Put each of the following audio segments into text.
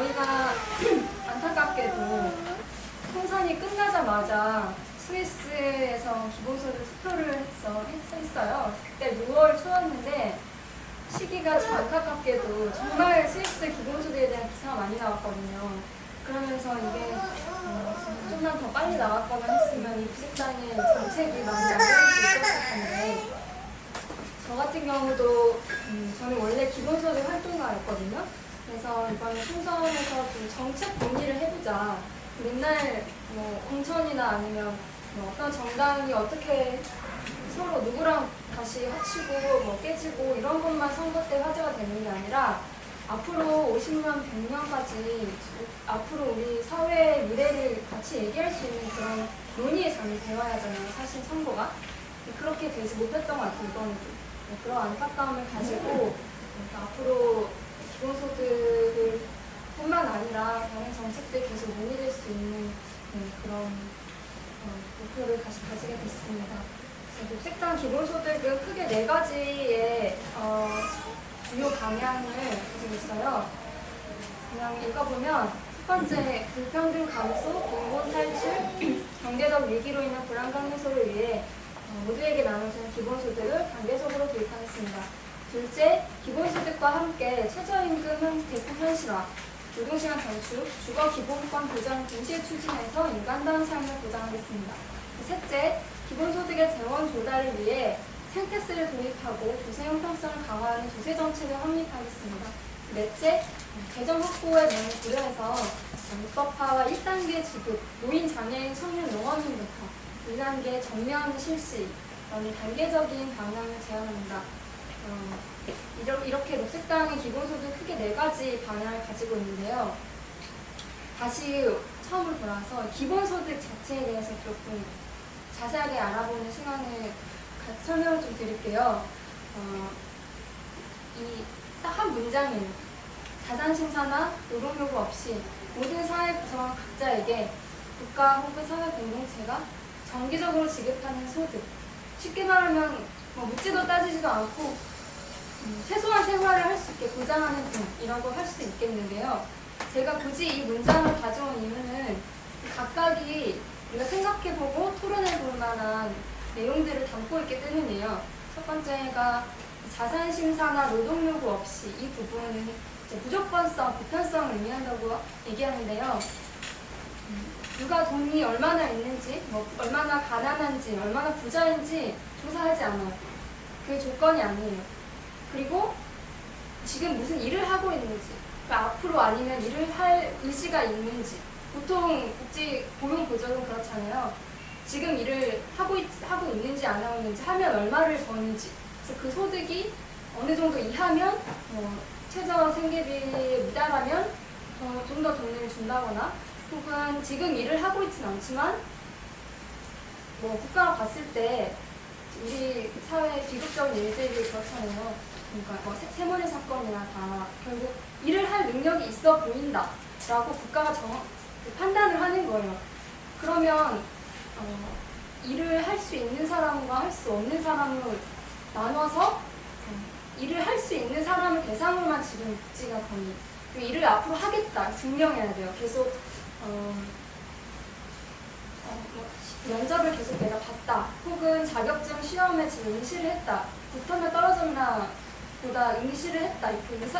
저희가 안타깝게도 총선이 끝나자마자 스위스에서 기본소득 투표를 했어요. 그때 6월 초였는데 시기가 참 안타깝게도 정말 스위스 기본소득에 대한 기사가 많이 나왔거든요. 그러면서 이게 좀만 더 빨리 나왔거나 했으면 이 부식당의 정책이 많이 안될 수 있었을 텐데, 저 같은 경우도 저는 원래 기본소득 활동가였거든요. 그래서 이번에 총선에서 좀 정책 논의를 해보자. 맨날 뭐 공천이나 아니면 뭐 어떤 정당이 어떻게 서로 누구랑 다시 합치고 뭐 깨지고 이런 것만 선거 때 화제가 되는 게 아니라 앞으로 50년, 100년까지 앞으로 우리 사회의 미래를 같이 얘기할 수 있는 그런 논의의 장이 되어야 하잖아요. 사실 선거가. 그렇게 되지 못했던 것 같아요. 이번에도. 그런 안타까움을 가지고 앞으로 기본소득을 뿐만 아니라 다른 정책들 계속 논의될 수 있는 그런 목표를 다시 가지게 됐습니다. 녹색당 기본소득은 크게 4가지의 주요 방향을 가지고 있어요. 그냥 읽어보면 첫 번째, 불평등 감소, 빈곤 탈출, 경제적 위기로 인한 불안감 해소를 위해 모두에게 나눠주는 기본소득을 단계적으로 도입하겠습니다. 둘째, 기본소득과 함께 최저임금 대폭 현실화, 노동시간 단축, 주거 기본권 보장 동시에 추진해서 인간다운 삶을 보장하겠습니다. 셋째, 기본소득의 재원 조달을 위해 생태세를 도입하고 조세 형평성을 강화하는 조세 정책을 확립하겠습니다. 넷째, 재정 확보의 면을 고려해서 입법화와 1단계 지급, 노인, 장애인, 청년, 농어민부터 2단계 전면 실시, 단계적인 방향을 제안합니다. 이렇게 녹색당의 기본소득 크게 4가지 방향을 가지고 있는데요. 다시 처음으로 돌아와서 기본소득 자체에 대해서 조금 자세하게 알아보는 시간을 설명을 좀 드릴게요. 이 딱 한 문장이에요. 자산심사나 노동요구 없이 모든 사회 구성원 각자에게 국가 혹은 사회 공동체가 정기적으로 지급하는 소득. 쉽게 말하면 묻지도 따지지도 않고 최소한 생활을 할 수 있게 보장하는 돈, 이런 걸 할 수도 있겠는데요. 제가 굳이 이 문장을 가져온 이유는 각각이 우리가 생각해보고 토론해볼 만한 내용들을 담고 있기 때문이에요. 첫 번째가 자산심사나 노동요구 없이, 이 부분은 이제 무조건성, 보편성을 의미한다고 얘기하는데요. 누가 돈이 얼마나 있는지, 얼마나 가난한지, 얼마나 부자인지 조사하지 않아요. 그게 조건이 아니에요. 그리고 지금 무슨 일을 하고 있는지, 앞으로 아니면 일을 할 의지가 있는지, 보통 국제 고용보적은 그렇잖아요. 지금 일을 하고 있는지 안 하고 있는지, 하면 얼마를 버는지, 그래서 그 소득이 어느 정도 이하면 최저 생계비에 미달하면 좀 더 돈을 준다거나, 혹은 지금 일을 하고 있진 않지만 국가가 봤을 때 우리 사회의 비극적인 일들이 그렇잖아요. 그러니까 세모의 사건이나 다 결국 일을 할 능력이 있어 보인다 라고 국가가 판단을 하는 거예요. 그러면 일을 할 수 있는 사람과 할 수 없는 사람을 나눠서 일을 할 수 있는 사람을 대상으로만 지금 복지가 거의 일을 앞으로 하겠다 증명해야 돼요. 계속 면접을 계속 내가 봤다, 혹은 자격증 시험에 지금 응시를 했다, 붙었나 떨어졌나 보다 응시를 했다,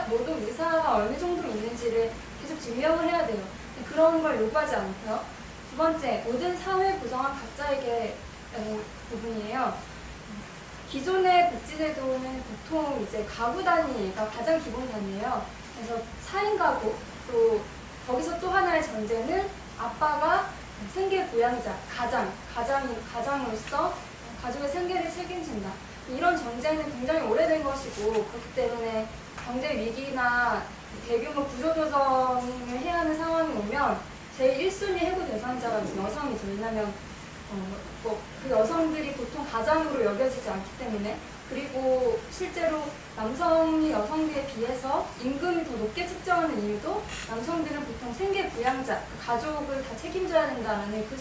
노동 의사가 어느 정도 있는지를 계속 증명을 해야 돼요. 그런 걸 요구하지 않고요. 두 번째, 모든 사회 구성원 각자에게 부분이에요. 기존의 복지제도는 보통 이제 가구 단위가 가장 기본 단위예요. 그래서 4인 가구, 또 거기서 또 하나의 전제는 아빠가 생계 부양자, 가장으로서 가족의 생계를 책임진다. 이런 전제는 굉장히 오래된 것이고, 그렇기 때문에 경제 위기나 대규모 구조조정을 해야 하는 상황이 오면 제일 1순위 해고 대상자가 여성이죠. 왜냐하면 그 여성들이 보통 가장으로 여겨지지 않기 때문에, 그리고 실제로 남성이 여성들에 비해서 임금이 더 높게 측정하는 이유도 남성들은 보통 생계 부양자, 가족을 다 책임져야 된다는 그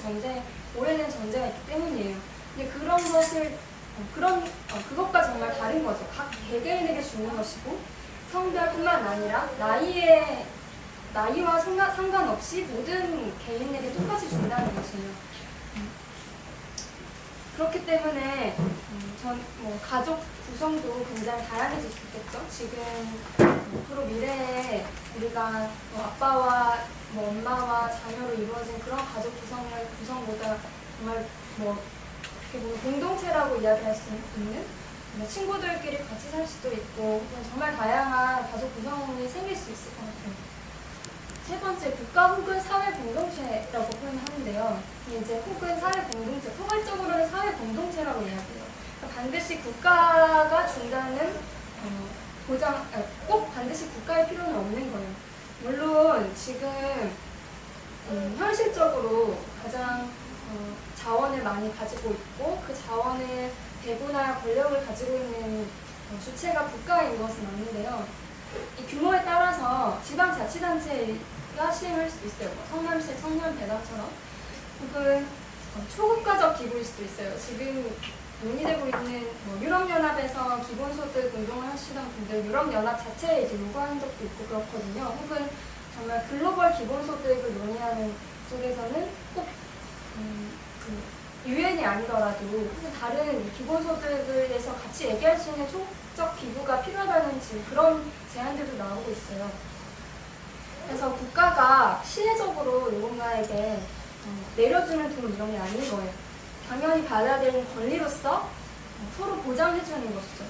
오래된 전제가 있기 때문이에요. 근데 그런 것을 그것과 정말 다른 거죠. 각 개개인에게 주는 것이고, 성별뿐만 아니라 나이에 나이와 상관없이 모든 개인에게 똑같이 준다는 것이에요. 그렇기 때문에 뭐 가족 구성도 굉장히 다양해질 수 있겠죠. 지금 앞으로 미래에 우리가 뭐 아빠와 뭐 엄마와 자녀로 이루어진 그런 가족 구성보다 정말 뭐 어떻게 보면 공동체라고 이야기할 수 있는 뭐 친구들끼리 같이 살 수도 있고 정말 다양한 가족 구성이 생길 수 있을 것 같아요. 세 번째, 국가 혹은 사회 공동체라고 표현하는데요. 이제 혹은 사회 공동체, 포괄적으로는 사회 공동체라고 이야기해요. 그러니까 반드시 국가가 준다는 꼭 반드시 국가의 필요는 없는 거예요. 물론 지금 현실적으로 가장 자원을 많이 가지고 있고 그 자원을 배분할 권력을 가지고 있는 주체가 국가인 것은 맞는데요. 이 규모에 따라서 지방자치단체가 시행할 수도 있어요. 뭐 성남시 성남배당처럼 혹은 초국가적 기구일 수도 있어요. 지금 논의되고 있는 뭐 유럽연합에서 기본소득 운동을 하시던 분들 유럽연합 자체에 이제 요구한 적도 있고 그렇거든요. 혹은 정말 글로벌 기본소득을 논의하는 쪽에서는 꼭 유엔이 아니더라도 다른 기본소득을 위해서 같이 얘기할 수 있는 초국적 기구가 필요하다는 지금 그런 제안들도 나오고 있어요. 그래서 국가가 시혜적으로 누군가에게 내려주는 돈 이런 게 아닌 거예요. 당연히 받아야 되는 권리로서 서로 보장해주는 것이죠.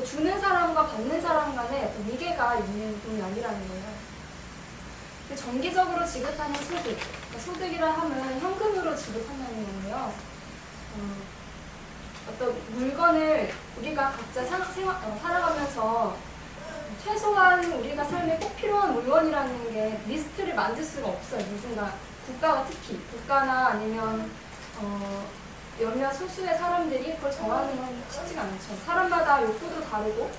주는 사람과 받는 사람 간에 어떤 위계가 있는 돈이 아니라는 거예요. 정기적으로 지급하는 소득, 그러니까 소득이라 하면 현금으로 지급한다는 건데요. 어떤 물건을 우리가 각자 살아가면서 최소한 우리가 삶에 꼭 필요한 물건이라는 게 리스트를 만들 수가 없어요. 누군가 국가가 특히 국가나 아니면 몇몇 소수의 사람들이 그걸 정하는 건 쉽지가 않죠. 사람마다 욕구도 다르고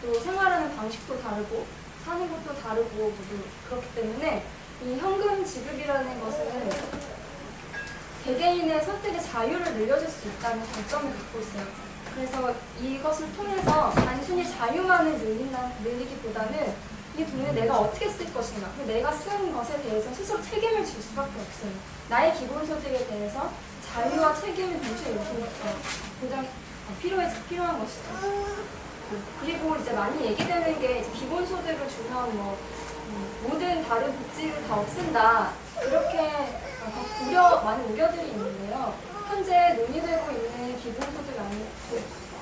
또 생활하는 방식도 다르고 사는 것도 다르고 모두 그렇기 때문에 이 현금 지급이라는 것은 개개인의 선택의 자유를 늘려줄 수 있다는 장점을 갖고 있어요. 그래서 이것을 통해서 단순히 자유만을 늘리기보다는 이 돈을 내가 어떻게 쓸 것인가, 내가 쓴 것에 대해서 스스로 책임을 질 수밖에 없어요. 나의 기본소득에 대해서 자유와 책임을 동시에 보장 필요한 것이죠. 그리고 이제 많이 얘기되는 게 이제 기본소득을 주면 모든 다른 복지를 다 없앤다 이렇게 많은 우려들이 있는데요. 현재 논의되고 있는 기본소득 아니고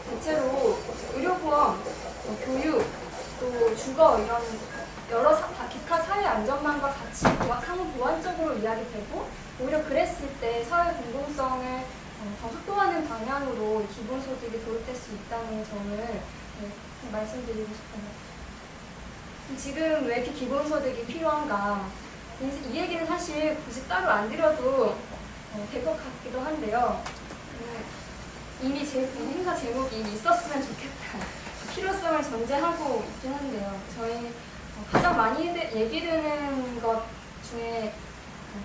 대체로 의료보험, 교육, 또 주거 이런 여러 기타 사회 안전망과 같이 상호 보완적으로 이야기되고 오히려 그랬을 때 사회 공동성을 더 확보하는 방향으로 기본소득이 도입될 수 있다는 점을 말씀드리고 싶어요. 지금 왜 이렇게 기본소득이 필요한가? 이 얘기는 사실 굳이 따로 안 드려도 될 것 같기도 한데요. 이미 행사 제목이 있었으면 좋겠다. 필요성을 전제하고 있긴 한데요. 저희 가장 많이 얘기되는 것 중에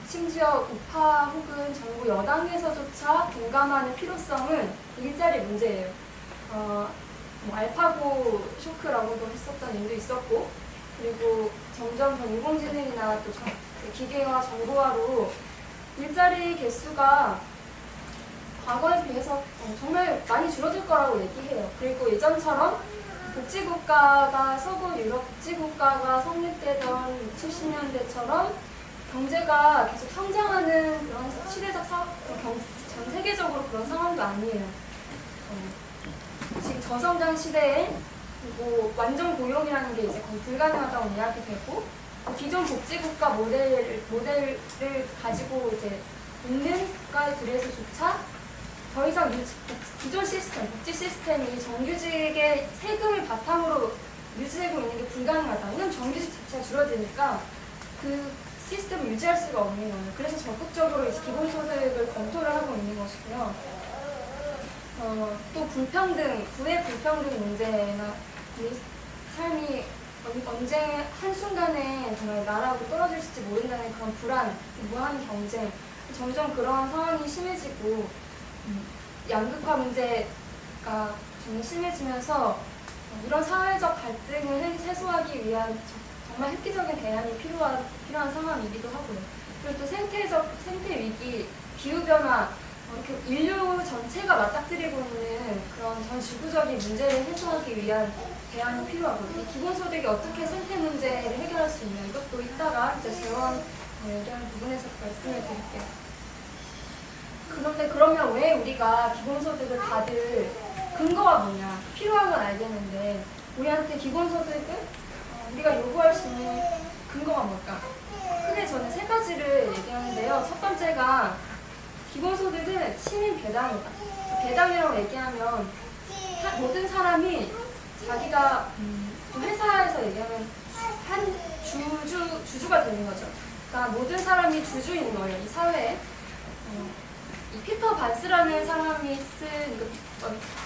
심지어 우파 혹은 정부 여당에서조차 공감하는 필요성은 일자리 문제예요. 뭐 알파고 쇼크라고도 했었던 일도 있었고 그리고 점점 더 인공지능이나 또 기계화 정보화로 일자리 개수가 과거에 비해서 정말 많이 줄어들 거라고 얘기해요. 그리고 예전처럼 서구 유럽 복지국가가 성립되던 70년대처럼 경제가 계속 성장하는 그런 시대적 전 세계적으로 그런 상황도 아니에요. 지금 저성장 시대에 완전 고용이라는 게 이제 거의 불가능하다고 이야기되고 기존 복지국가 모델을 가지고 이제 있는 국가들에서조차 더 이상 기존 시스템, 복지 시스템이 정규직의 세금을 바탕으로 유지되고 있는 게 불가능하다. 왜냐하면 정규직 자체가 줄어드니까 그 시스템을 유지할 수가 없는 거예요. 그래서 적극적으로 이제 기본소득을 검토를 하고 있는 것이고요. 또 부의 불평등 문제나 삶이 언제 한순간에 정말 나라하고 떨어질지 모른다는 그런 불안, 무한 경쟁, 점점 그런 상황이 심해지고 양극화 문제가 좀 심해지면서 이런 사회적 갈등을 해소하기 위한 정말 정말 획기적인 대안이 필요한 상황이기도 하고요. 그리고 또 생태 위기, 기후변화, 이렇게 인류 전체가 맞닥뜨리고 있는 그런 전 지구적인 문제를 해소하기 위한 대안이 필요하거든요. 기본소득이 어떻게 생태 문제를 해결할 수 있냐, 이것도 이따가 이제 재원 이런 부분에서 말씀을 드릴게요. 그런데 그러면 왜 우리가 기본소득을 다들 근거가 뭐냐, 필요한 건 알겠는데 우리한테 기본소득을 우리가 요구할 수 있는 근거가 뭘까? 크게 저는 세 가지를 얘기하는데요. 첫 번째가 기본소득은 시민 배당이다. 배당이라고 얘기하면 모든 사람이 자기가 회사에서 얘기하면 한 주주가 되는 거죠. 그러니까 모든 사람이 주주인 거예요, 이 사회에. 이 피터 반스라는 사람이 쓴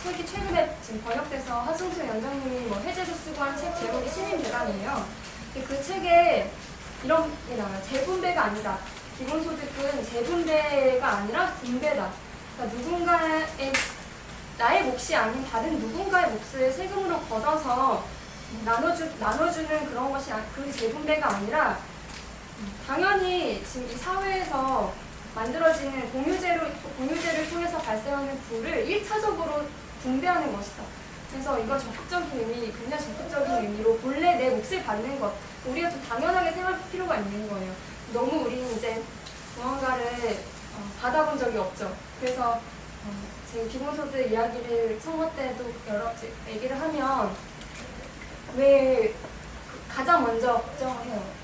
책이 최근에 지금 번역돼서 하승수 연장님이 해제도 쓰고 한 책 제목이 시민 배당이에요. 그 책에 이런 게 나와요. 재분배가 아니다. 기본소득은 재분배가 아니라 분배다. 그러니까 누군가의 나의 몫이 아닌 다른 누군가의 몫을 세금으로 걷어서 나눠주는 그런 것이 그 재분배가 아니라 당연히 지금 이 사회에서 만들어지는 공유제를 통해서 발생하는 부를 1차적으로 분배하는 것이다. 그래서 이건 굉장히 적극적인 의미로 본래 내 몫을 받는 것, 우리가 좀 당연하게 생각할 필요가 있는 거예요. 너무 우리는 이제 무언가를 받아본 적이 없죠. 그래서 제 기본소득 이야기를 선거 때도 여러 얘기를 하면 왜 가장 먼저 걱정을 해요.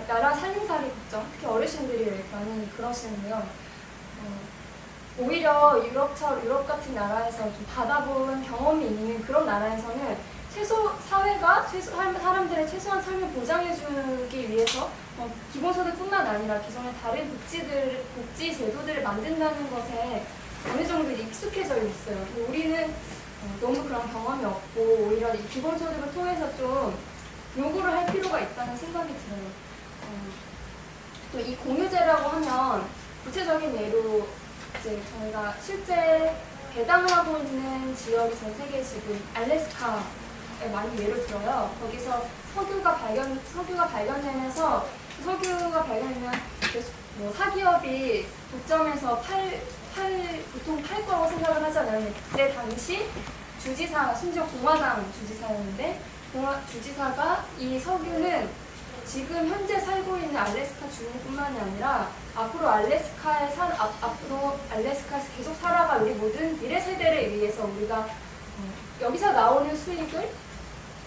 나라 살림살이 걱정, 특히 어르신들이 많이 그러시는데요. 오히려 유럽 같은 나라에서 좀 받아본 경험이 있는 그런 나라에서는 사람들의 최소한 삶을 보장해주기 위해서 기본소득뿐만 아니라 기존의 다른 복지 제도들을 만든다는 것에 어느 정도 익숙해져 있어요. 우리는 너무 그런 경험이 없고 오히려 이 기본소득을 통해서 좀 요구를 할 필요가 있다는 생각이 들어요. 또 이 공유제라고 하면 구체적인 예로 이제 저희가 실제 배당을 하고 있는 지역이 전 세계 지금 알래스카에 많이 예를 들어요. 거기서 석유가 발견되면서 석유가 발견되면 사기업이 독점해서 보통 팔 거라고 생각을 하잖아요. 그때 당시 주지사, 심지어 공화당 주지사였는데 주지사가 이 석유는 지금 현재 살고 있는 알래스카 주민뿐만이 아니라 앞으로 알래스카에서 계속 살아갈 우리 모든 미래 세대를 위해서 우리가 여기서 나오는 수익을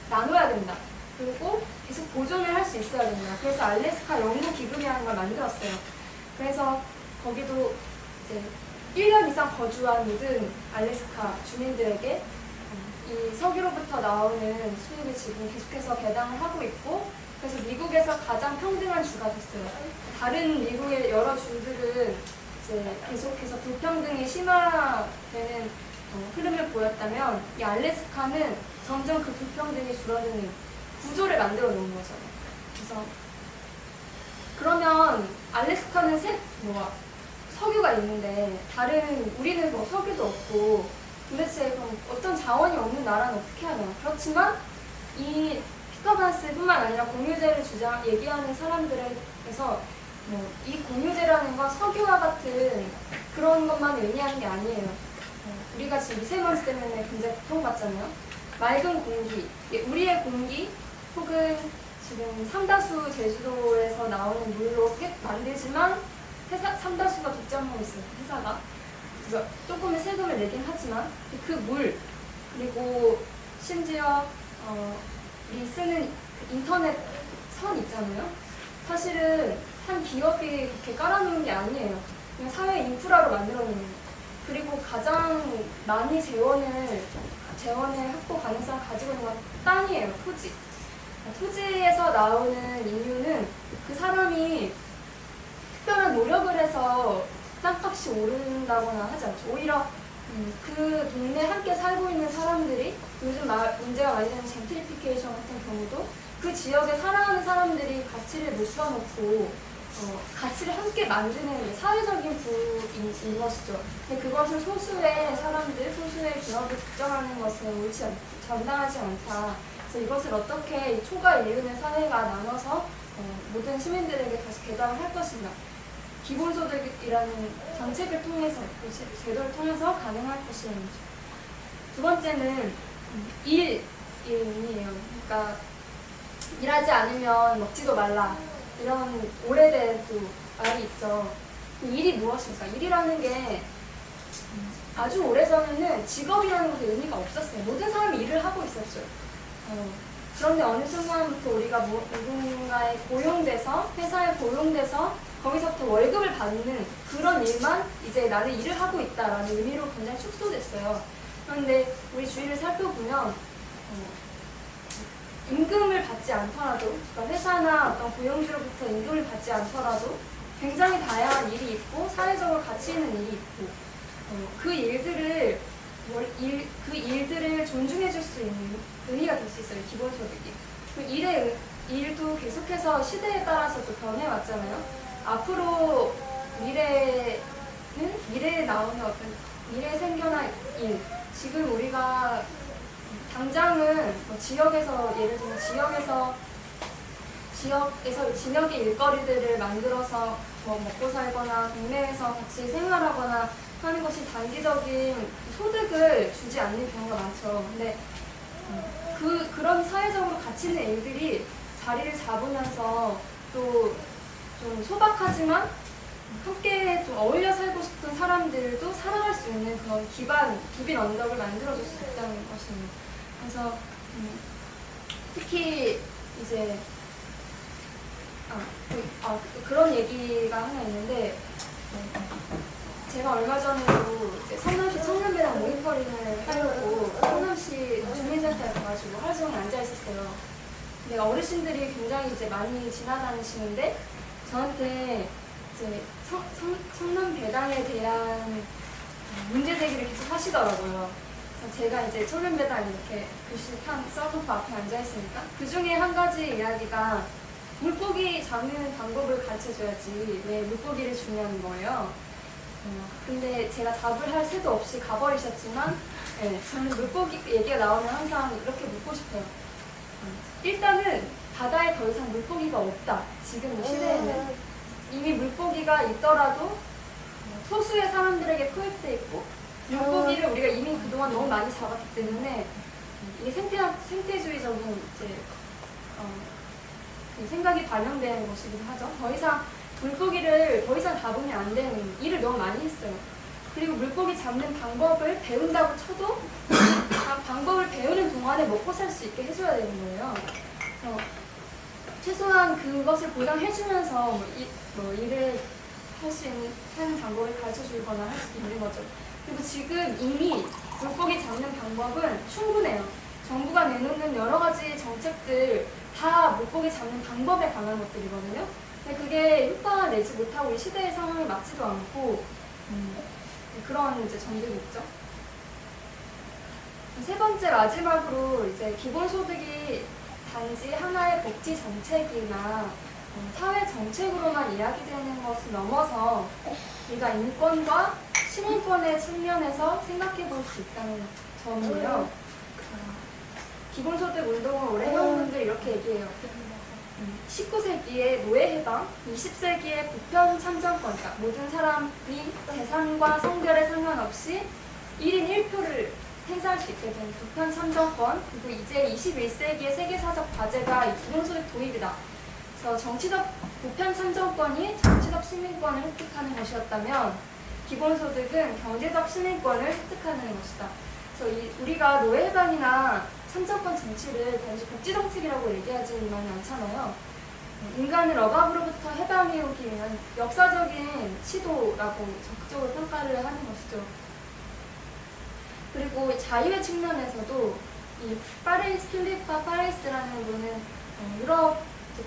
나눠야 된다. 그리고 계속 보존을 할 수 있어야 된다. 그래서 알래스카 연구 기금이라는 걸 만들었어요. 그래서 거기도 이제 1년 이상 거주한 모든 알래스카 주민들에게 이 석유로부터 나오는 수익을 지금 계속해서 배당을 하고 있고, 그래서 미국에서 가장 평등한 주가 됐어요. 다른 미국의 여러 주들은 이제 계속해서 불평등이 심화되는 흐름을 보였다면 이 알래스카는 점점 그 불평등이 줄어드는 구조를 만들어 놓은 거죠. 그래서 그러면 알래스카는 석유가 있는데 우리는 석유도 없고 도대체 그럼 어떤 자원이 없는 나라는 어떻게 하냐. 그렇지만 이 피터 반스뿐만 아니라 공유제를 얘기하는 사람들에게서 이 공유제라는 건 석유와 같은 그런 것만 의미하는 게 아니에요. 우리가 지금 미세먼지 때문에 굉장히 고통받잖아요. 맑은 공기, 우리의 공기 혹은 지금 상다수 제주도에서 나오는 물로 만들지만 상다수가 독점하고 있어요, 회사가. 그래서 조금의 세금을 내긴 하지만 그 물, 그리고 심지어 우리 쓰는 인터넷 선 있잖아요. 사실은 한 기업이 이렇게 깔아놓은 게 아니에요. 그냥 사회 인프라로 만들어 놓는 거예요. 그리고 가장 많이 재원의 확보 가능성을 가지고 있는 건 땅이에요. 토지에서 나오는 인류는 그 사람이 특별한 노력을 해서 땅값이 오른다거나 하지 않죠. 오히려 그 동네에 함께 살고 있는 사람들이 요즘 문제가 많이 되는 젠트리피케이션 같은 경우도 그 지역에 살아가는 사람들이 가치를 모셔놓고 가치를 함께 만드는 사회적인 부인 것이죠. 근데 그것을 소수의 사람들, 소수의 기업을 국정하는 것은 정당하지 않다. 그래서 이것을 어떻게 이 초과 이윤의 사회가 나눠서 모든 시민들에게 다시 개방을 할 것인가. 기본소득이라는 정책을 통해서, 제도를 통해서 가능할 것이라는 거죠. 두 번째는 일의 의미예요. 그러니까 일하지 않으면 먹지도 말라. 이런 오래된 또 말이 있죠. 일이 무엇인가? 일이라는 게 아주 오래전에는 직업이라는 것에 의미가 없었어요. 모든 사람이 일을 하고 있었죠. 그런데 어느 순간부터 우리가 누군가에 고용돼서, 회사에 고용돼서 거기서부터 월급을 받는 그런 일만 이제 나는 일을 하고 있다라는 의미로 굉장히 축소됐어요. 그런데 우리 주위를 살펴보면 임금을 받지 않더라도, 그러니까 회사나 어떤 고용주로부터 임금을 받지 않더라도 굉장히 다양한 일이 있고 사회적으로 가치 있는 일이 있고 그 일들을 존중해 줄 수 있는 의미가 될 수 있어요. 기본소득이. 그 일도 계속해서 시대에 따라서 또 변해왔잖아요. 앞으로 미래에 나오는 어떤 미래에 생겨날 일, 지금 우리가 당장은 지역에서, 예를 들면 지역의 일거리들을 만들어서 먹고 살거나 동네에서 같이 생활하거나 하는 것이 단기적인 소득을 주지 않는 경우가 많죠. 근데 그런 사회적으로 가치 있는 일들이 자리를 잡으면서 또 좀 소박하지만 함께 좀 어울려 살고 싶은 사람들도 살아갈 수 있는 그런 기빈 언덕을 만들어줄 수 있다는 것입니다. 그래서 특히 이제 그런 얘기가 하나 있는데 제가 얼마 전에도 이제 성남시 청년배당 모니터링을 하려고 성남시 주민센터에 가가지고 하루 종일 앉아 있었어요. 근데 어르신들이 굉장히 이제 많이 지나다니시는데 저한테 이제 청년배당에 대한 문제 제기를 계속 하시더라고요. 그래서 제가 이제 청년배당 이렇게 글씨 써놓고 앞에 앉아 있으니까 그 중에 한 가지 이야기가 물고기 잡는 방법을 가르쳐줘야지 왜 물고기를 주냐는 거예요. 근데 제가 답을 할 새도 없이 가버리셨지만 저는 물고기 얘기가 나오면 항상 이렇게 묻고 싶어요. 일단은 바다에 더 이상 물고기가 없다. 지금 이 시대에는 이미 물고기가 있더라도 소수의 사람들에게 투입돼 있고 물고기를 우리가 이미 그동안 너무 많이 잡았기 때문에 이게 생태주의적인 이제 생각이 반영되는 것이기도 하죠. 더 이상 물고기를 더 이상 잡으면 안 되는 일을 너무 많이 했어요. 그리고 물고기 잡는 방법을 배운다고 쳐도 방법을 배우는 동안에 먹고 살 수 있게 해줘야 되는 거예요. 최소한 그것을 보장해주면서 일을 할 수 있는 하는 방법을 가르쳐주거나 할 수 있는 거죠. 그리고 지금 이미 물고기 잡는 방법은 충분해요. 정부가 내놓는 여러 가지 정책들 다 물고기 잡는 방법에 관한 것들이거든요. 근데 그게 효과가 내지 못하고 이 시대의 상황에 맞지도 않고 그런 이제 점들이 있죠. 세 번째 마지막으로 이제 기본소득이 단지 하나의 복지 정책이나 사회 정책으로만 이야기되는 것을 넘어서 우리가 인권과 시민권의 측면에서 생각해 볼 수 있다는 점이에요. 기본소득 운동을 오래 해온 분들이 이렇게 얘기해요. 19세기의 노예 해방, 20세기의 보편 참정권, 그러니까 모든 사람이 재산과 성별에 상관없이 1인 1표를 행사할 수 있게 된 보편 참정권, 그리고 이제 21세기의 세계사적 과제가 이 기본소득 도입이다. 그래서 정치적 보편 참정권이 정치적 시민권을 획득하는 것이었다면 기본소득은 경제적 시민권을 획득하는 것이다. 그래서 우리가 노예 해방이나 참정권 정치를 단지 복지정책이라고 얘기하지는 않잖아요. 인간을 억압으로부터 해방해오기 위한 역사적인 시도라고 적극적으로 평가를 하는 것이죠. 그리고 자유의 측면에서도 이 필리파 파레이스라는 분은 유럽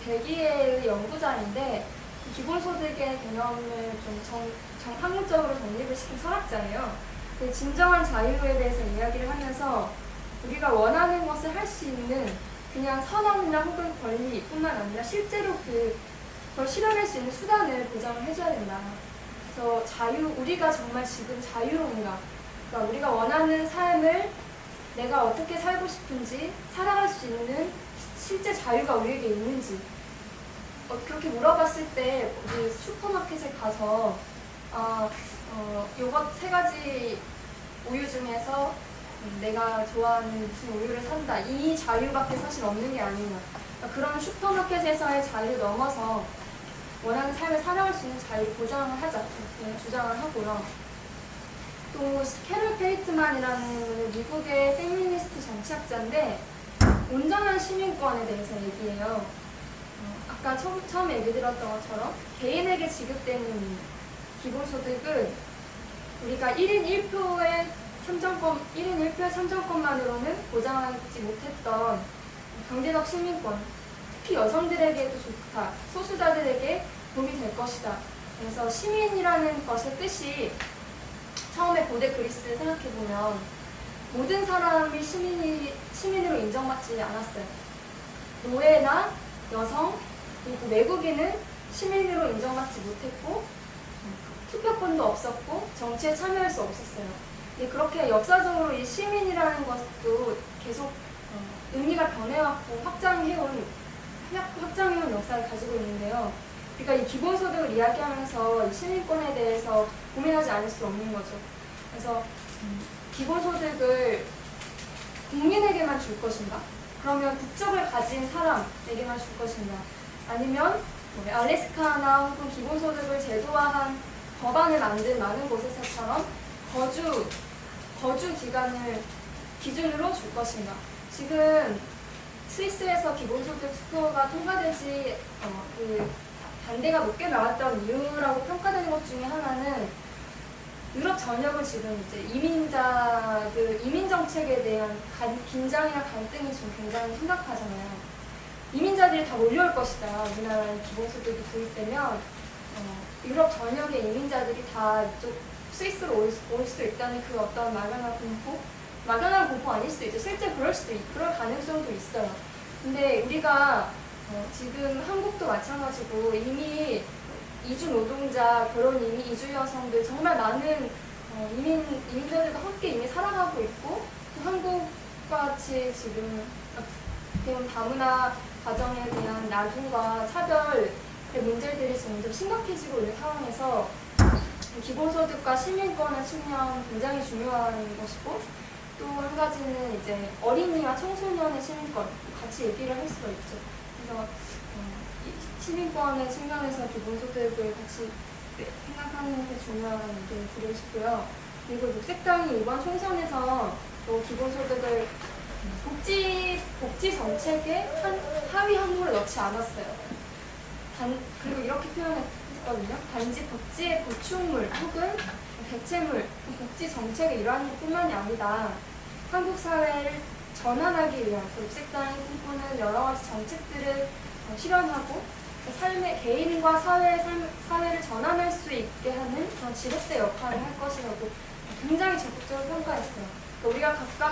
벨기에의 연구자인데 기본소득의 개념을 좀 학문적으로 정립을 시킨 철학자예요. 진정한 자유에 대해서 이야기를 하면서 우리가 원하는 것을 할 수 있는 그냥 선언이나 혹은 권리뿐만 아니라 실제로 그걸 실현할 수 있는 수단을 보장을 해줘야 된다. 그래서 우리가 정말 지금 자유로운가? 그러니까 우리가 원하는 삶을 내가 어떻게 살고 싶은지, 살아갈 수 있는 실제 자유가 우리에게 있는지 그렇게 물어봤을 때 우리 슈퍼마켓에 가서 요것 3가지 우유 중에서 내가 좋아하는 무슨 우유를 산다, 이 자유밖에 사실 없는 게 아니냐. 그러니까 그런 슈퍼마켓에서의 자유를 넘어서 원하는 삶을 살아갈 수 있는 자유를 보장을 하자, 이렇게 주장을 하고요. 또 캐럴 페이트만이라는 미국의 페미니스트 정치학자인데 온전한 시민권에 대해서 얘기해요. 아까 처음에 얘기 들었던 것처럼 개인에게 지급되는 기본소득은 우리가 1인 1표의 참정권만으로는 보장하지 못했던 강제적 시민권, 특히 여성들에게도 좋다, 소수자들에게 도움이 될 것이다. 그래서 시민이라는 것의 뜻이 처음에 고대 그리스 생각해보면 모든 사람이 시민으로 인정받지 않았어요. 노예나 여성, 그리고 외국인은 시민으로 인정받지 못했고 투표권도 없었고 정치에 참여할 수 없었어요. 근데 그렇게 역사적으로 이 시민이라는 것도 계속 의미가 변해왔고 확장해온 역사를 가지고 있는데요. 그러니까 이 기본소득을 이야기하면서 이 시민권에 대해서 고민하지 않을 수 없는 거죠. 그래서 기본소득을 국민에게만 줄 것인가? 그러면 국적을 가진 사람에게만 줄 것인가? 아니면 알래스카나 혹은 기본소득을 제도화한 법안을 만든 많은 곳에서처럼 거주 기간을 기준으로 줄 것인가? 지금 스위스에서 기본소득 투표가 통과되지 반대가 높게 나왔던 이유라고 평가되는 것 중에 하나는 유럽 전역은 지금 이제 이민 정책에 대한 긴장이나 갈등이 지금 굉장히 심각하잖아요. 이민자들이 다 몰려올 것이다. 우리나라에 기본소득이 도입되면 유럽 전역의 이민자들이 다 이쪽 스위스로 올 수 있다는 그 어떤 막연한 공포 아닐 수도 있죠. 실제 그럴 가능성도 있어요. 근데 우리가 지금 한국도 마찬가지고 이미 이주 노동자, 결혼 이주 여성들 정말 많은 이민자들과 함께 이미 살아가고 있고 한국과 같이 지금 다문화 가정에 대한 낙인과 차별의 문제들이 점점 심각해지고 있는 상황에서 기본소득과 시민권의 측면 굉장히 중요한 것이고 또 한 가지는 이제 어린이와 청소년의 시민권 같이 얘기를 할 수가 있죠. 그래서 시민권의 측면에서 기본소득을 같이 생각하는 게 중요한 얘기를 드리고 싶고요. 그리고 녹색당이 이번 총선에서 또 기본소득을 복지 정책의 하위 항목으로 넣지 않았어요. 그리고 이렇게 표현했거든요. 단지 복지의 보충물 혹은 대체물, 복지 정책의 일환일 뿐만이 아니다. 한국 사회를 전환하기 위한 녹색당이 꿈꾸는 여러 가지 정책들을 실현하고 개인과 사회를 전환할 수 있게 하는 그런 지렛대 역할을 할 것이라고 굉장히 적극적으로 평가했어요. 우리가 각각